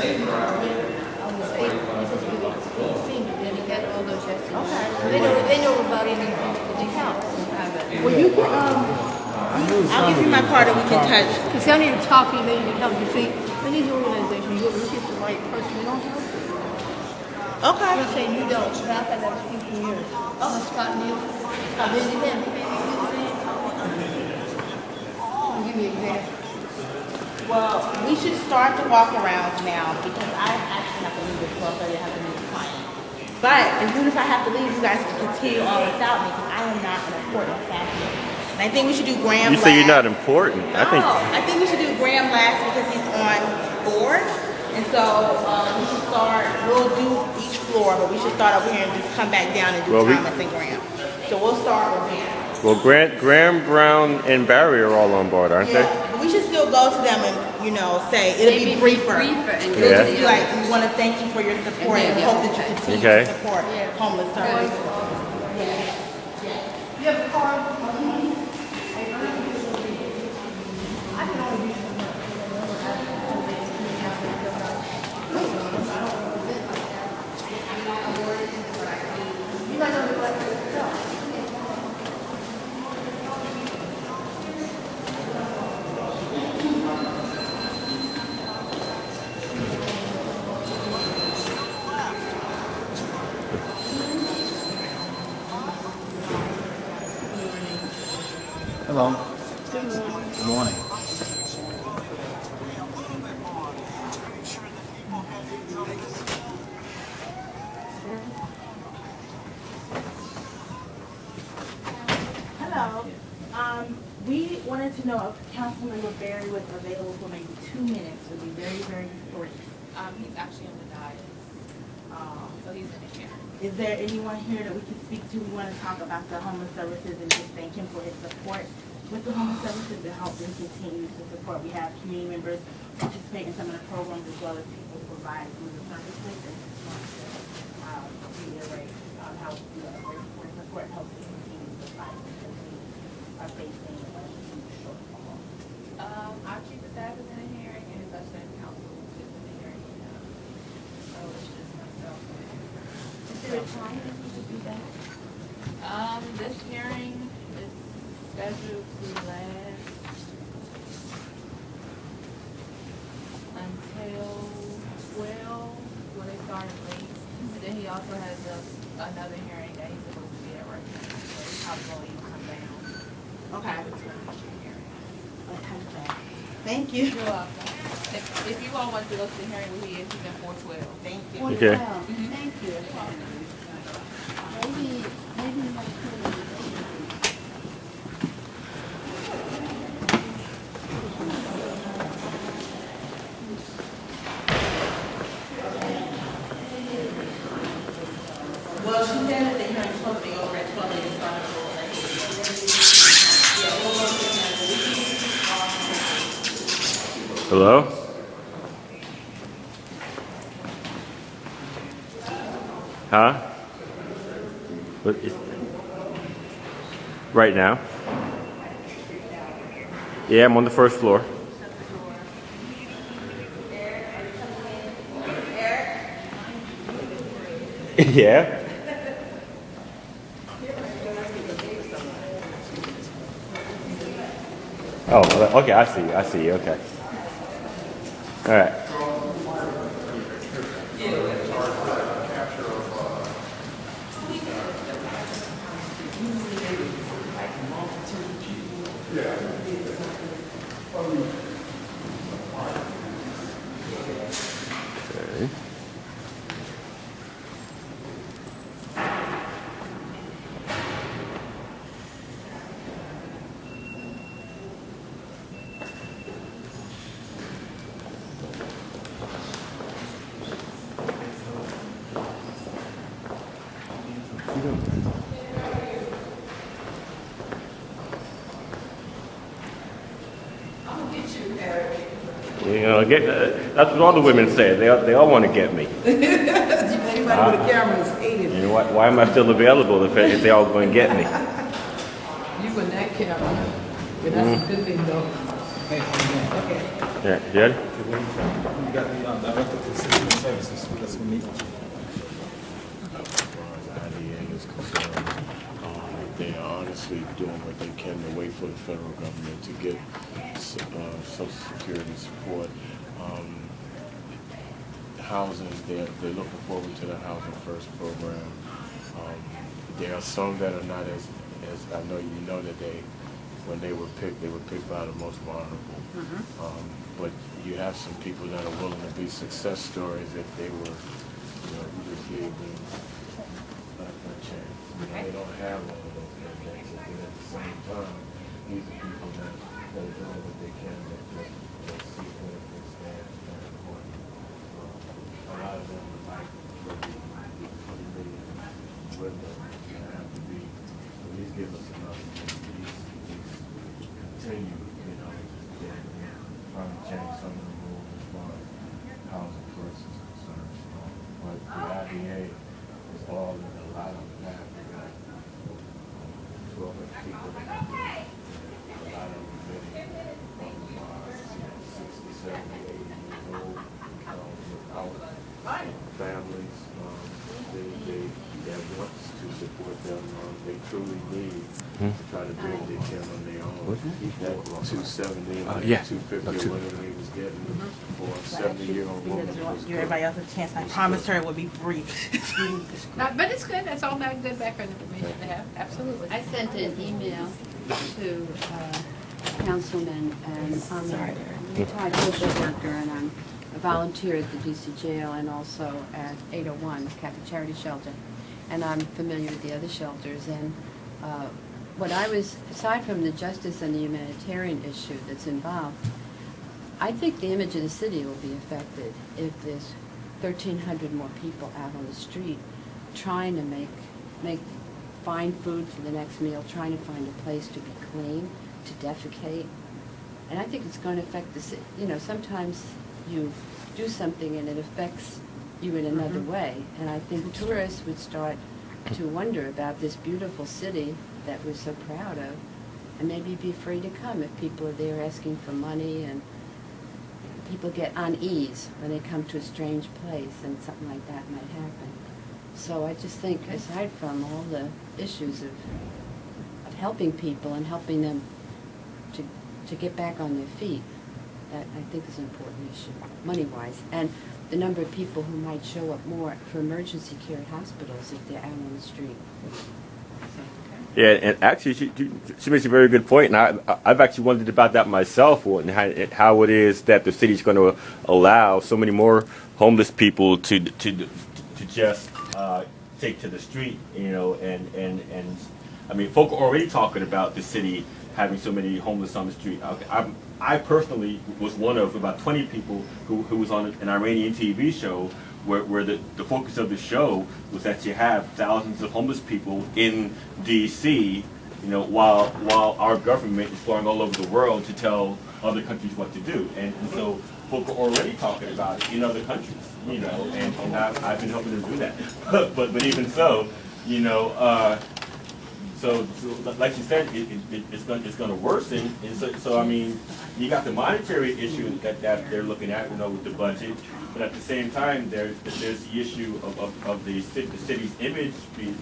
They know about anything that they help. Well, you can, I'll give you my card and we can touch. Because I need to talk to you, maybe you can help. You see, in these organizations, you get the right person, you don't help. Okay. You're saying you don't. But I've had that speak for years. Oh, Scott Neal. I've been to him. Give me an example. Well, we should start the walk around now because I actually have to leave at 12:30. I have to meet the client. But as soon as I have to leave, you guys can continue on without me because I am not an important factor. And I think we should do Graham You last. say you're not important. No, I think we should do Graham last because he's on board. And so we should start, we'll do each floor, but we should start over here and just come back down and do Thomas and Graham. So we'll start with Graham. Well, Graham, Brown, and Barry are all on board, aren't they? But we should still go to them and, you know, say, it'll be briefer. And We'll just be like, we want to thank you for your support and hope that you continue to support homeless services. You have a card? Hello. Good morning. Hello. We wanted to know if Councilmember Barry was available for maybe 2 minutes. It would be very, very brief. He's actually on the diet. So he's in the chair. Is there anyone here that we can speak to? We want to talk about the homeless services and just thank him for his support with the homeless services and help them continue to support. We have community members participate in some of the programs as well as people who provide food and services. And just want to reiterate how we support helps us continue to fight because we are facing a huge shortfall. Our chief of staff is in the hearing and his assistant counsel is in the hearing. So it's just myself. Is there a time that we should do that? This hearing is scheduled to last until 12 when they started late. And then he also has another hearing that he's supposed to be at right now. So he's probably going to even come down. Okay. Hearing. Thank you. You're welcome. If you all want to go to the hearing where he is, he's in 412. Thank you. Okay. Thank you. Maybe my Well, she said that the hearing's supposed to be over at 12 and it's starting over at 8. Yeah, we'll go to the hearing. Hello? Huh? What is, right now? Yeah, I'm on the first floor. Yeah. Oh, okay, I see you, okay. All right. Okay. You know, that's what all the women say. They all want to get me. Anybody with a camera is hated. You know, why am I still available if they all going to get me? You and that camera. But that's a good thing, though. Okay. Yeah, Daddy? You got the Director of Citizen Services that's going to meet. As far as IDA is concerned, they are honestly doing what they can to wait for the federal government to get Social Security support. Housing, they're looking forward to the Housing First program. There are some that are not as I know you know that when they were picked by the most vulnerable. But you have some people that are willing to be success stories if they were, you just gave them a chance. They don't have one of those connections, but at the same time, these are people that are doing what they can that see benefits that are important. A lot of them would like to be with them. You have to be, at least give us enough to continue, trying to change some of the rules as far as Housing First is concerned. But the IDA is all in a lot of that. We got 1,200 people that have been, a lot of them living from 60, 70, 80 years old without families. That wants to support them. They truly need to try to do what they can on their own. That 270 and 250 or whatever they was getting for a 70-year-old woman. Give everybody else a chance. I promised her it would be brief. But it's good, that's all that good background information to have, absolutely. I sent an email to Councilman, and I'm a retired social worker, and I'm a volunteer at the DC jail and also at 801 Catholic Charity Shelter. And I'm familiar with the other shelters. And what I was, aside from the justice and the humanitarian issue that's involved, I think the image of the city will be affected if there's 1,300 more people out on the street trying to find food for the next meal, trying to find a place to be clean, to defecate. And I think it's going to affect the city. Sometimes you do something and it affects you in another way. And I think tourists would start to wonder about this beautiful city that we're so proud of, and maybe be afraid to come if people are there asking for money, and people get unease when they come to a strange place and something like that might happen. So I just think, aside from all the issues of helping people and helping them to get back on their feet, that I think is an important issue, money-wise. And the number of people who might show up more for emergency care at hospitals if they're out on the street. Yeah, and actually, she makes a very good point, and I've actually wondered about that myself, and how it is that the city's going to allow so many more homeless people to just take to the street, and I mean, folk are already talking about the city having so many homeless on the street. I personally was one of about 20 people who was on an Iranian TV show where the focus of the show was that you have thousands of homeless people in D.C., while our government is flying all over the world to tell other countries what to do. And so folk are already talking about it in other countries, and I've been helping them do that. but even so, so like you said, it's going to worsen. And so I mean, you got the monetary issue that they're looking at, with the budget. But at the same time, there's the issue of the city's image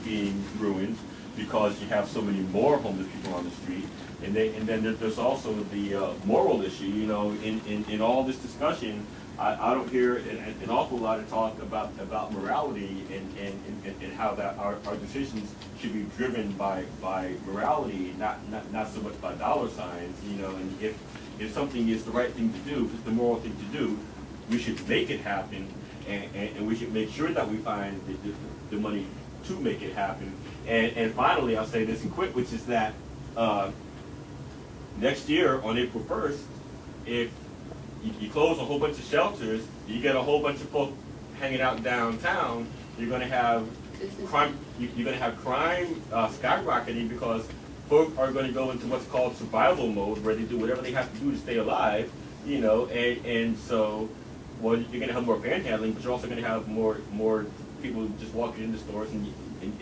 being ruined because you have so many more homeless people on the street. And then there's also the moral issue. In all this discussion, I don't hear an awful lot of talk about morality and how that our decisions should be driven by morality, not so much by dollar signs. And if something is the right thing to do, if it's the moral thing to do, we should make it happen, and we should make sure that we find the money to make it happen. And finally, I'll say this in quick, which is that next year on April 1st, if you close a whole bunch of shelters, you get a whole bunch of folk hanging out downtown, you're going to have crime. You're going to have crime skyrocketing because folk are going to go into what's called survival mode, where they do whatever they have to do to stay alive. And so, well, you're going to have more panhandling, but you're also going to have more people just walking into stores and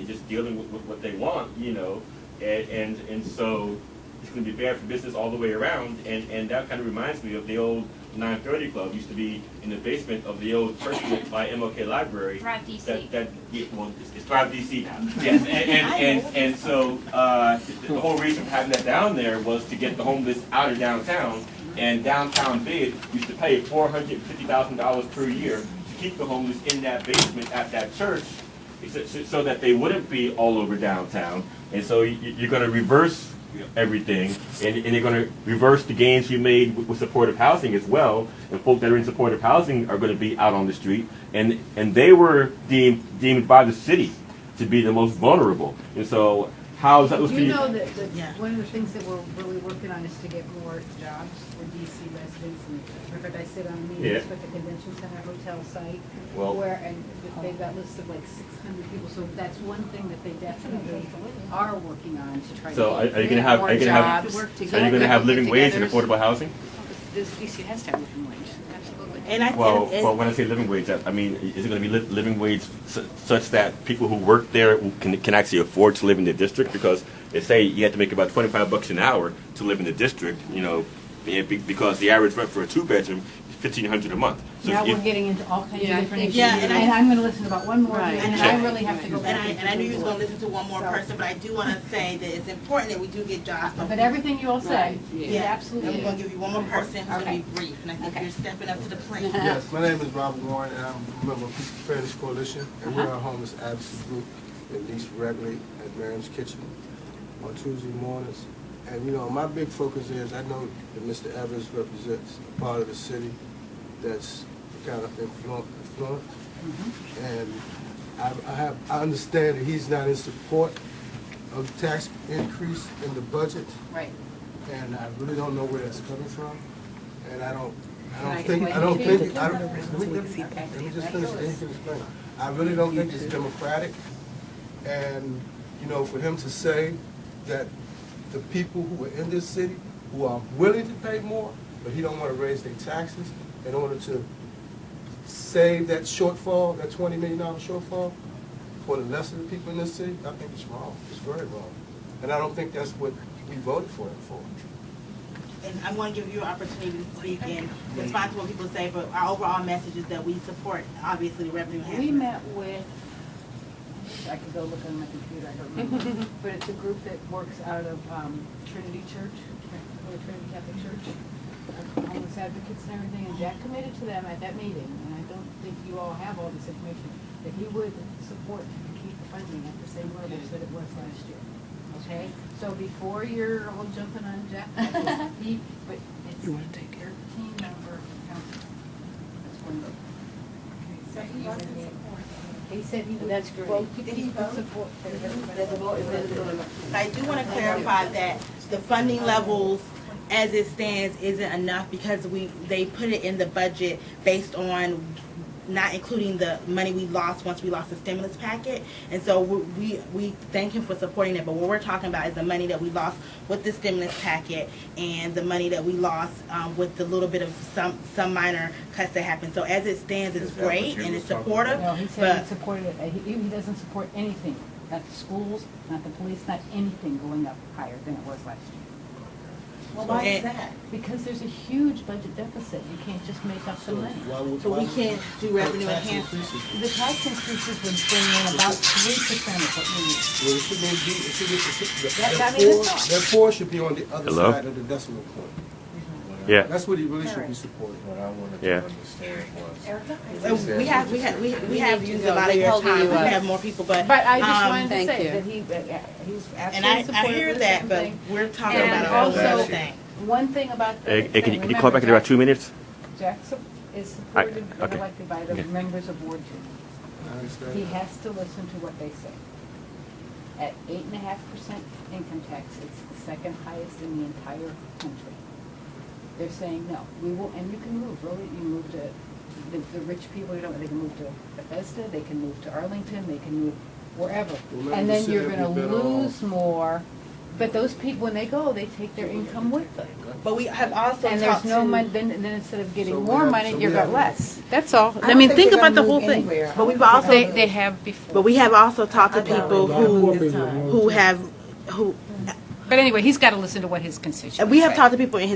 just dealing with what they want. And so it's going to be bad for business all the way around. And that kind of reminds me of the old 930 Club used to be in the basement of the old church by MLK Library. Thrive DC. It's Thrive DC now. Yes, and so the whole reason for having that down there was to get the homeless out of downtown. And downtown bid used to pay $450,000 per year to keep the homeless in that basement at that church, so that they wouldn't be all over downtown. And so you're going to reverse everything, and you're going to reverse the gains you made with supportive housing as well. And folks that are in supportive housing are going to be out on the street, and they were deemed by the city to be the most vulnerable. And so how is that? Do you know that Yeah. one of the things that we're really working on is to get more jobs for DC residents? And in fact, I sit on meetings with the convention center hotel site, and they've got lists of like 600 people. So that's one thing that they definitely are working on to try So to are you going to have? Are you going to have living wage and affordable housing? This DC has to have living wage, absolutely. And I Well, and when I say living wage, I mean, is it going to be living wage such that people who work there can actually afford to live in the district? Because they say you have to make about $25 an hour to live in the district, because the average rent for a 2-bedroom is $1,500 a month. So Now if- we're getting into all kinds of different issues. Yeah, and I'm going to listen about one more, Right. and I really have to go back. and I knew you was gonna listen to one more person, but I do wanna say that it's important that we do get jobs. But everything you all said is Yeah, absolutely. and we're gonna give you one more person who's gonna Okay. be brief, and I think you're stepping up to the plate. Yes, my name is Robert Warren, and I'm a member of People Fairness Coalition, and we're a homeless advocacy group that meets regularly at Miriam's Kitchen on Tuesday mornings. And, my big focus is, I know that Mr. Evans represents a part of the city that's kind of influenced. And I understand that he's not in support of the tax increase in the budget, Right. and I really don't know where that's coming from. And I don't Let think, me let me just finish, and you can explain. I really don't think it's democratic. And, for him to say that the people who are in this city, who are willing to pay more, but he don't want to raise their taxes in order to save that shortfall, that $20 million shortfall for the rest of the people in this city, I think it's wrong. It's very wrong. And I don't think that's what we voted for him for. And I'm gonna give you an opportunity to speak and respond to what people say, but our overall message is that we support, obviously, the revenue We enhancement. met with, I could go look on my computer, I don't remember, but it's a group that works out of Trinity Church, or Trinity Catholic Church, homeless advocates and everything, and Jack committed to them at that meeting, and I don't think you all have all this information, that he would support to keep the funding at the same levels that it was last year. Okay, so before you're all jumping on Jack, but it's 13-member council. That's one vote. He said he would. That's great. Did he vote? Support for everybody. I do wanna clarify that the funding levels as it stands isn't enough because they put it in the budget based on not including the money we lost once we lost the stimulus packet. And so we thank him for supporting it, but what we're talking about is the money that we lost with the stimulus packet and the money that we lost with the little bit of some minor cuts that happened. So as it stands, it's great and it's supportive. No, he said he supported it. He doesn't support anything, not the schools, not the police, not anything going up higher than it was last year. Well, why is that? Because there's a huge budget deficit. You can't just make up the money. So we can't do revenue enhancement. The tax increases would bring in about 3% of what we need. Well, it shouldn't be, it should be, I mean, it's not. that 4 should be on the other Hello? side of the decimal point. Yeah. That's what he really should be supporting. What I wanted Yeah. to understand was, We have used a lot of your time. We have more people, but I just wanted to Thank say you. that he's and absolutely I supportive hear of that, but everything. we're talking And about a whole also, other thing. one thing about the Hey, can you remember, call back in about Jack- 2 minutes? Jack is supported and okay. elected by the Okay. members of Ward 2. I understand. He has to listen to what they say. At 8.5% income tax, it's the second highest in the entire country. They're saying, no, we will, and you can move, really, you move to, the rich people, they can move to Bethesda, they can move to Arlington, they can move wherever. Well, And maybe then you're the city gonna would be better lose more, but those people, when they go, they take their income with them. But we have also And there's talked no to, money, then instead of getting So we more have- money, so you've we got have- less. That's all. I don't mean, think think they're about the gonna whole move thing. anywhere. but we've also, They have before. but we have also talked to I know. people who But anyway, he's got to listen to what his constituents we have say. talked to people in his